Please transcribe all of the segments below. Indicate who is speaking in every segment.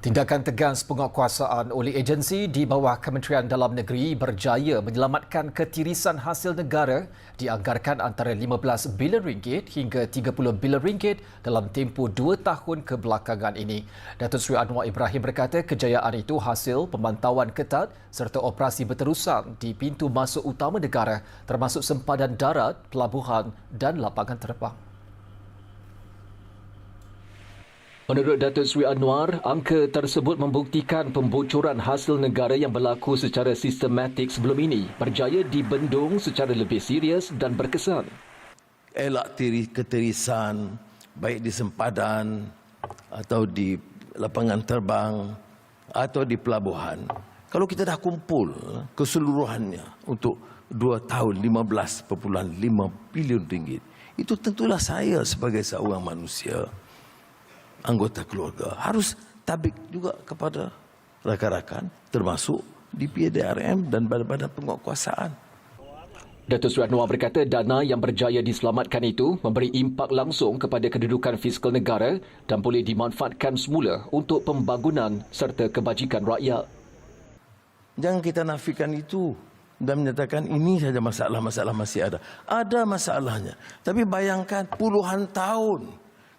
Speaker 1: Tindakan tegas penguatkuasaan oleh agensi di bawah Kementerian Dalam Negeri berjaya menyelamatkan ketirisan hasil negara dianggarkan antara 15 bilion ringgit hingga 30 bilion ringgit dalam tempoh 2 tahun kebelakangan ini. Datuk Seri Anwar Ibrahim berkata kejayaan itu hasil pemantauan ketat serta operasi berterusan di pintu masuk utama negara termasuk sempadan darat, pelabuhan dan lapangan terbang. Menurut Datuk Seri Anwar, angka tersebut membuktikan pembocoran hasil negara yang berlaku secara sistematik sebelum ini berjaya dibendung secara lebih serius dan berkesan.
Speaker 2: Elak ketirisan, baik di sempadan atau di lapangan terbang atau di pelabuhan. Kalau kita dah kumpul keseluruhannya untuk 2 tahun 15.5 bilion ringgit, itu tentulah saya sebagai seorang manusia, anggota keluarga, harus tabik juga kepada rakan-rakan termasuk di PDRM dan badan-badan penguatkuasaan.
Speaker 1: Datuk Seri Anwar berkata dana yang berjaya diselamatkan itu memberi impak langsung kepada kedudukan fiskal negara dan boleh dimanfaatkan semula untuk pembangunan serta kebajikan rakyat.
Speaker 2: Jangan kita nafikan itu dan menyatakan ini saja masalah masih ada. Ada masalahnya. Tapi bayangkan puluhan tahun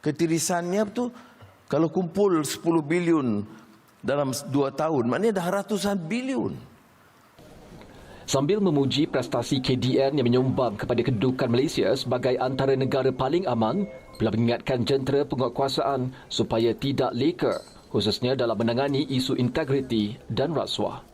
Speaker 2: ketirisannya itu. Kalau kumpul 10 bilion dalam 2 tahun, maknanya dah ratusan bilion.
Speaker 1: Sambil memuji prestasi KDN yang menyumbang kepada kedudukan Malaysia sebagai antara negara paling aman, beliau mengingatkan jentera penguatkuasaan supaya tidak leka, khususnya dalam menangani isu integriti dan rasuah.